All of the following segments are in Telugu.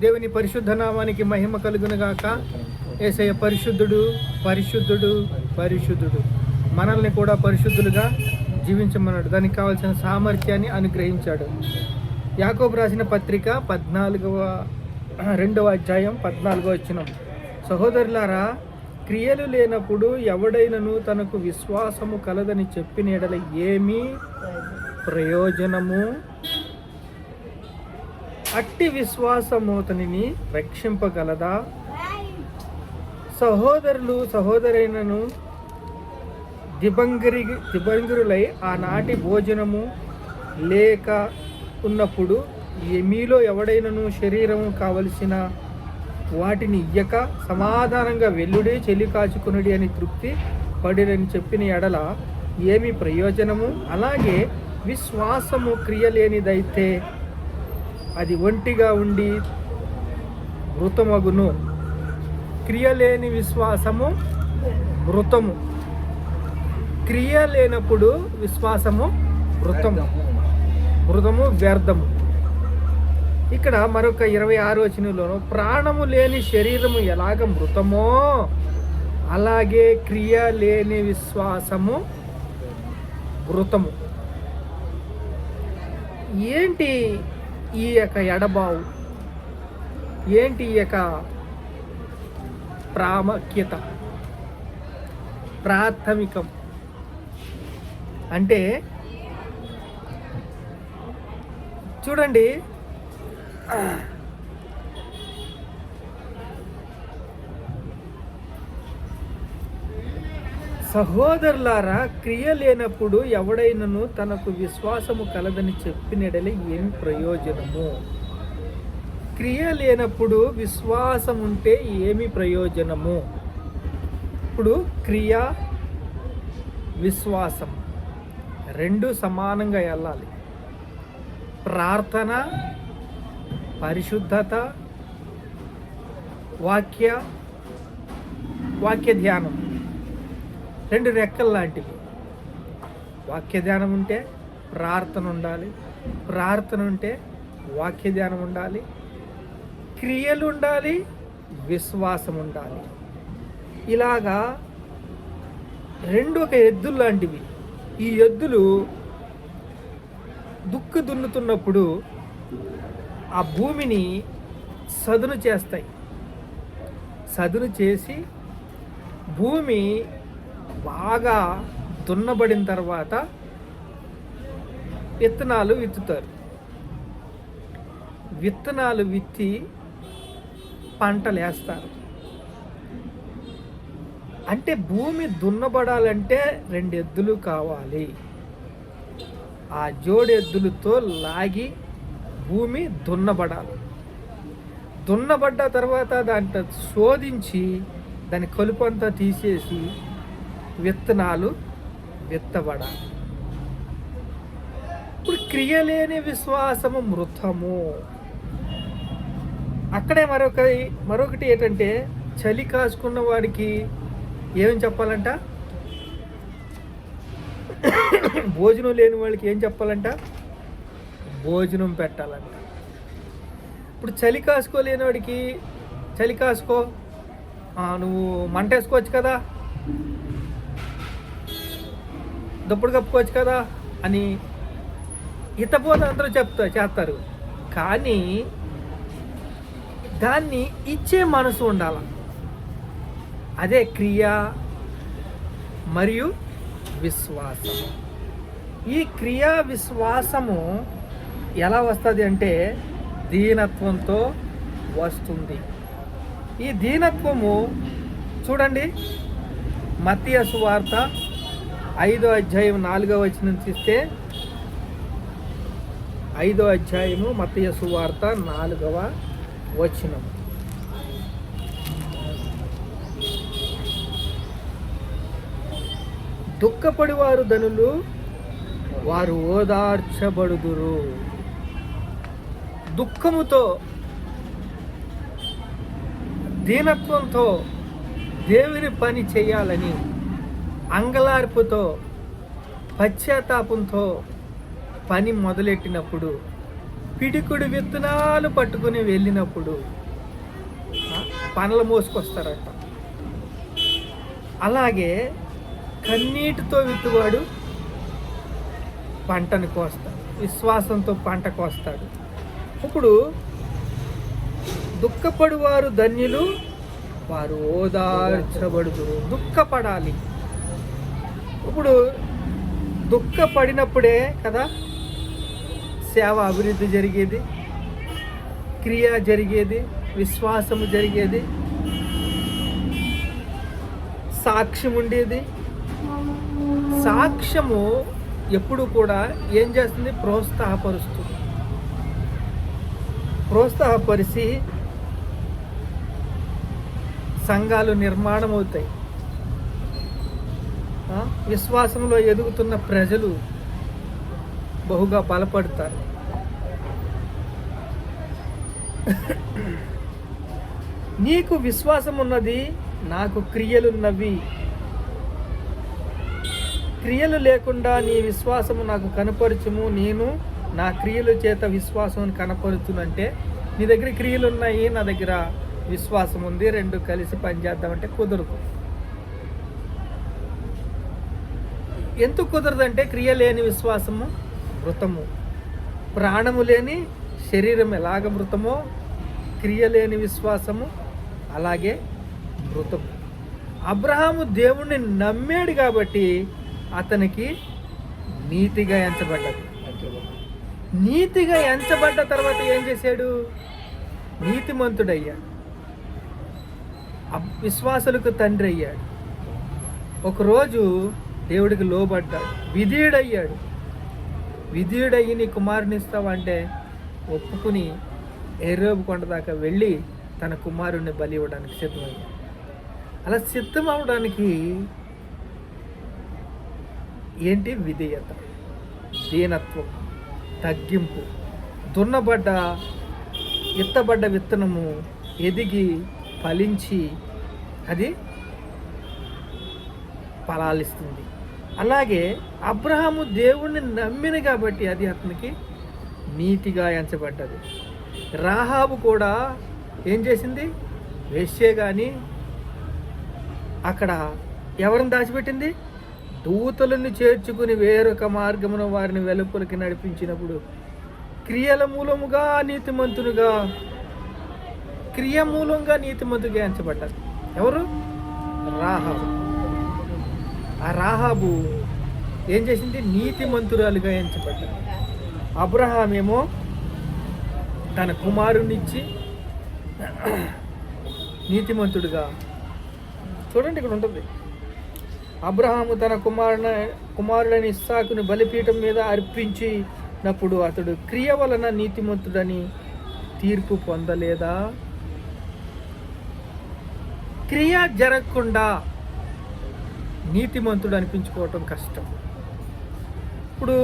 దేవుని పరిశుద్ధ నామానికి మహిమ కలుగునుగాక. యేసయ్య పరిశుద్ధుడు, పరిశుద్ధుడు, పరిశుద్ధుడు. మనల్ని కూడా పరిశుద్ధులుగా జీవించమన్నాడు. దానికి కావాల్సిన సామర్థ్యాన్ని అనుగ్రహించాడు. యాకోబు రాసిన పత్రిక 2వ అధ్యాయం 14వ వచనం. సహోదరులారా, క్రియలు లేనప్పుడు ఎవడైనను తనకు విశ్వాసము కలదని చెప్పిన యెడల ఏమీ ప్రయోజనము? అట్టి విశ్వాసము అతనిని రక్షింపగలదా? సహోదరులు సహోదరైనను దిబంగిరులై ఆనాటి భోజనము లేక ఉన్నప్పుడు మీలో ఎవడైనను శరీరము కావలసిన వాటిని ఇయ్యక సమాధానంగా వెల్లుడి చెల్లి కాచుకునుడి అని తృప్తి పడిరని చెప్పిన ఎడల ఏమి ప్రయోజనము? అలాగే విశ్వాసము క్రియలేనిదైతే అది ఒంటిగా ఉండి మృతమగును. క్రియలేని విశ్వాసము మృతము. క్రియ లేనప్పుడు విశ్వాసము మృతము వ్యర్థము. ఇక్కడ మరొక 26వ వచనంలోను, ప్రాణము లేని శరీరము ఎలాగ మృతమో అలాగే క్రియ లేని విశ్వాసము మృతము. ఏంటి ఈ యొక్క ఎడబావు? ఏంటి ఈ యొక్క ప్రాముఖ్యత, ప్రాథమికం అంటే చూడండి, సహోదరులారా, క్రియ లేనప్పుడు ఎవడైనను తనకు విశ్వాసము కలదని చెప్పినడలే ఏమి ప్రయోజనము? క్రియ లేనప్పుడు విశ్వాసం ఉంటే ఏమి ప్రయోజనము? ఇప్పుడు క్రియ విశ్వాసం రెండు సమానంగా వెళ్ళాలి. ప్రార్థన, పరిశుద్ధత, వాక్య ధ్యానం రెండు రెక్కలు లాంటివి. వాక్య ధ్యానం ఉంటే ప్రార్థన ఉండాలి, ప్రార్థన ఉంటే వాక్య ధ్యానం ఉండాలి, క్రియలు ఉండాలి, విశ్వాసం ఉండాలి. ఇలాగా రెండు ఒక ఎద్దులు లాంటివి. ఈ ఎద్దులు దుక్కు దున్నుతున్నప్పుడు ఆ భూమిని సదును చేస్తాయి. సదును చేసి భూమి బాగా దున్నబడిన తర్వాత విత్తనాలు విత్తుతారు. విత్తనాలు విత్తి పంటలు వేస్తారు. అంటే భూమి దున్నబడాలంటే 2 ఎద్దులు కావాలి. ఆ జోడెద్దులతో లాగి భూమి దున్నబడాలి. దున్నబడ్డ తర్వాత దాంట్లో శోధించి దాని కలుపంతా తీసేసి విత్తనాలు విత్తబడాలి. ఇప్పుడు క్రియలేని విశ్వాసము మృతము. అక్కడే మరొకటి ఏంటంటే, చలి కాచుకున్న వాడికి ఏమని చెప్పాలంట? భోజనం లేని వాళ్ళకి ఏం చెప్పాలంట? భోజనం పెట్టాలంట. ఇప్పుడు చలి కాసుకోలేని వాడికి చలి కాసుకో, నువ్వు మంట వేసుకోవచ్చు కదా, దుప్పటి కప్పుకోవచ్చు కదా అని హితబోధ అందరూ చేస్తారు. కానీ దాన్ని ఇచ్చే మనసు ఉండాలి. అదే క్రియ మరియు విశ్వాసము. ఈ క్రియా విశ్వాసము ఎలా వస్తుంది అంటే దీనత్వంతో వస్తుంది. ఈ దీనత్వము చూడండి, మత్తయి సువార్త 5వ అధ్యాయం 4వ వచనం తీస్తే, 5వ అధ్యాయము మత్తయి సువార్త 4వ వచనం. దుఃఖపడివారు ధనులు, వారు ఓదార్చబడుదురు. దుఃఖముతో, దీనత్వంతో దేవుని పని చేయాలని అంగలార్పుతో, పశ్చాత్తాపంతో పని మొదలెట్టినప్పుడు పిడికుడు విత్తనాలు పట్టుకుని వెళ్ళినప్పుడు పనలు మోసుకొస్తారట. అలాగే కన్నీటితో విత్తువాడు పంటను కోస్తాడు, విశ్వాసంతో పంట కోస్తాడు. ఇప్పుడు దుఃఖపడువారు ధన్యులు, వారు ఓదార్చబడుదురు. దుఃఖపడాలి. ఇప్పుడు దుఃఖపడినప్పుడే కదా సేవ అభివృద్ధి జరిగేది, క్రియ జరిగేది, విశ్వాసము జరిగేది, సాక్ష్యం ఉండేది. సాక్ష్యము ఎప్పుడు కూడా ఏం చేస్తుంది? ప్రోత్సాహపరుస్తుంది. ప్రోత్సాహపరిచి సంఘాలు నిర్మాణం అవుతాయి. విశ్వాసంలో ఎదుగుతున్న ప్రజలు బహుగా బలపడతారు. నీకు విశ్వాసం ఉన్నది, నాకు క్రియలున్నవి. క్రియలు లేకుండా నీ విశ్వాసము నాకు కనపరచుము, నేను నా క్రియల చేత విశ్వాసం కనపరుచునంటే నీ దగ్గర క్రియలు ఉన్నాయి, నా దగ్గర విశ్వాసం ఉంది, రెండు కలిసి పనిచేద్దామంటే కుదరదు. ఎందుకు కుదరదంటే క్రియ లేని విశ్వాసము మృతము. ప్రాణము లేని శరీరం ఎలాగ మృతమో క్రియ లేని విశ్వాసము అలాగే మృతము. అబ్రహాము దేవుణ్ణి నమ్మాడు కాబట్టి అతనికి నీతిగా ఎంచబడ్డది. నీతిగా ఎంచబడ్డ తర్వాత ఏం చేశాడు? నీతిమంతుడయ్యాడు, విశ్వాసులకు తండ్రి అయ్యాడు. ఒకరోజు దేవుడికి లోబడ్డాడు, విధేయుడయ్యాడు. విధేయుడయ్యి నీ కుమారుని ఇస్తావంటే ఒప్పుకుని ఏరోబు కొండ దాకా వెళ్ళి తన కుమారుణ్ణి బలి ఇవ్వడానికి సిద్ధమయ్యాడు. అలా సిద్ధం అవడానికి ఏంటి? విధేయత, దీనత్వం, తగ్గింపు. దున్నబడ్డ ఎత్తబడ్డ విత్తనము ఎదిగి ఫలించి అది ఫలాలిస్తుంది. అలాగే అబ్రహాము దేవుణ్ణి నమ్మిన కాబట్టి అది అతనికి నీతిగా ఎంచబడ్డది. రాహాబు కూడా ఏం చేసింది? వేశ్యే కానీ అక్కడ ఎవరిని దాచిపెట్టింది? దూతలను చేర్చుకుని వేరొక మార్గమున వారిని వెలుపలికి నడిపించినప్పుడు క్రియల మూలముగా నీతిమంతునిగా, క్రియ మూలంగా నీతిమంతుగా ఎంచబడ్డారు. ఎవరు? రాహాబు. ఆ రాహాబు ఏం చేసింది? నీతిమంతురాలుగా ఎంచబడ్డారు. అబ్రహాం ఏమో తన కుమారునిచ్చి నీతిమంతుడుగా. చూడండి ఇక్కడ ఉంటుంది, అబ్రహాము తన కుమారుడని ఇస్సాకుని బలిపీఠం మీద అర్పించినప్పుడు అతడు క్రియ వలన నీతిమంతుడని తీర్పు పొందలేదా? క్రియ జరగకుండా నీతిమంతుడు అనిపించుకోవటం కష్టం. ఇప్పుడు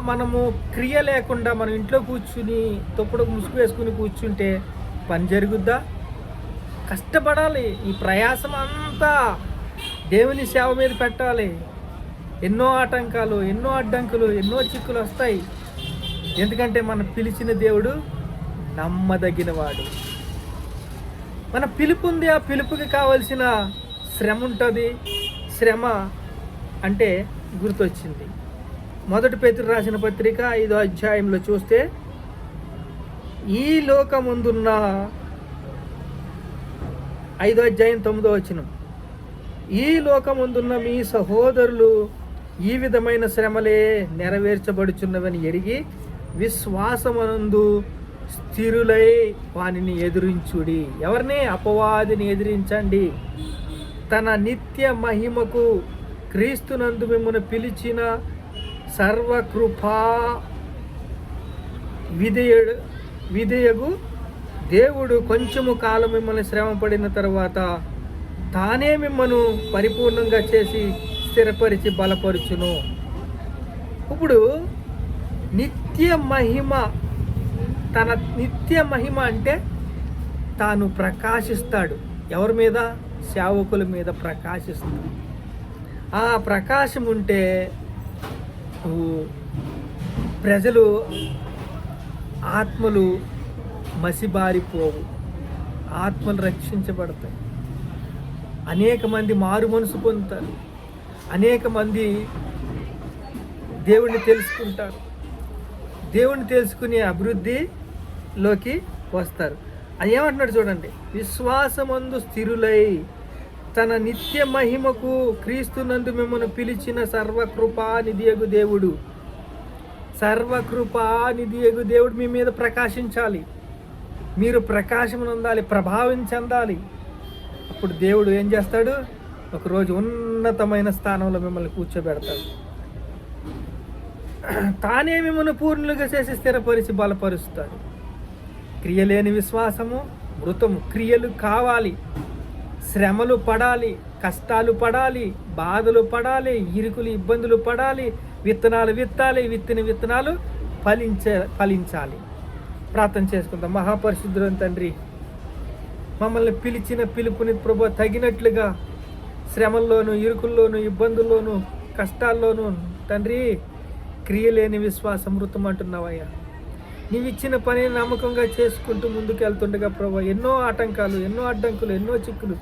మనము క్రియ లేకుండా మనం ఇంట్లో కూర్చుని తొప్పుడు ముసుగు వేసుకుని కూర్చుంటే పని జరుగుద్దా? కష్టపడాలి. ఈ ప్రయాసం అంతా దేవుని సేవ మీద పెట్టాలి. ఎన్నో ఆటంకాలు, ఎన్నో అడ్డంకులు, ఎన్నో చిక్కులు వస్తాయి. ఎందుకంటే మనం పిలిచిన దేవుడు నమ్మదగినవాడు. మన పిలుపు ఉంది, ఆ పిలుపుకి కావలసిన శ్రమ ఉంటుంది. శ్రమ అంటే గుర్తొచ్చింది, 1 పేతురు రాసిన పత్రిక 5వ అధ్యాయంలో చూస్తే, ఈ లోకముందున్న 5వ అధ్యాయం 9వ వచనం, ఈ లోకముందున్న మీ సహోదరులు ఈ విధమైన శ్రమలే నెరవేర్చబడుచున్నవని ఎరిగి విశ్వాసమందు స్థిరులై వానిని ఎదిరించుడి. ఎవరిని? అపవాదిని ఎదిరించండి. తన నిత్య మహిమకు క్రీస్తునందు మిమ్మల్ని పిలిచిన సర్వకృపా విధేయగు దేవుడు కొంచెము కాలం మిమ్మల్ని శ్రమ పడిన తర్వాత తానే మిమ్మను పరిపూర్ణంగా చేసి స్థిరపరిచి బలపరుచును. ఇప్పుడు నిత్య మహిమ, తన నిత్య మహిమ అంటే తాను ప్రకాశిస్తాడు. ఎవరి మీద? సేవకుల మీద ప్రకాశిస్తాడు. ఆ ప్రకాశం ఉంటే ప్రజలు ఆత్మలు మసిబారిపోవు, ఆత్మలు రక్షించబడతాయి. అనేక మంది మారు మనసు పొందుతారు, అనేక మంది దేవుణ్ణి తెలుసుకుంటారు, దేవుణ్ణి తెలుసుకునే అభివృద్ధిలోకి వస్తారు. అది ఏమంటున్నాడు చూడండి, విశ్వాసమందు స్థిరులై తన నిత్య మహిమకు క్రీస్తునందు మిమ్మల్ని పిలిచిన సర్వకృపానిధియగు దేవుడు, సర్వకృపానిధియగు దేవుడు మీ మీద ప్రకాశించాలి. మీరు ప్రకాశం పొందాలి, ప్రభావం చెందాలి. అప్పుడు దేవుడు ఏం చేస్తాడు, ఒకరోజు ఉన్నతమైన స్థానంలో మిమ్మల్ని కూర్చోబెడతాడు. తానే మిమ్మల్ని పూర్ణులుగా చేసి స్థిరపరిచి బలపరుస్తాడు. క్రియలేని విశ్వాసము మృతము. క్రియలు కావాలి, శ్రమలు పడాలి, కష్టాలు పడాలి, బాధలు పడాలి, ఇరుకులు ఇబ్బందులు పడాలి, విత్తనాలు విత్తాలి, విత్తిన విత్తనాలు ఫలించాలి. ప్రార్థన చేసుకుందాం. మహాపరిశుద్ధుడైన తండ్రి, మమ్మల్ని పిలిచిన పిలుపుని ప్రభు తగినట్లుగా శ్రమల్లోనూ, ఇరుకుల్లోనూ, ఇబ్బందుల్లోనూ, కష్టాల్లోనూ తండ్రి క్రియలేని విశ్వాసం మృతం అంటున్నావయ్యా. నీవు ఇచ్చిన పని నమ్మకంగా చేసుకుంటూ ముందుకు వెళ్తుండగా ప్రభు ఎన్నో ఆటంకాలు, ఎన్నో అడ్డంకులు, ఎన్నో చిక్కులు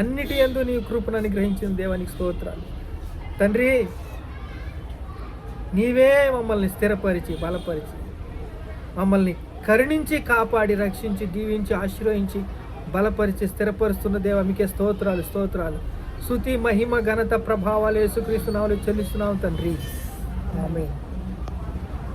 అన్నిటి యందు నీ కృపను అనుగ్రహించిన దేవానికి స్తోత్రాలు తండ్రి. నీవే మమ్మల్ని స్థిరపరిచి బలపరిచి మమ్మల్ని కరుణించి కాపాడి రక్షించి దీవించి ఆశీర్వదించి బలపరిచి స్థిరపరుస్తున్న దేవ మీకే స్తోత్రాలు స్తోత్రాలు. స్తుతి మహిమ ఘనత ప్రభావాలు యేసుక్రీస్తు నామములో చెల్లిస్తున్నాము తండ్రి. ఆమేన్.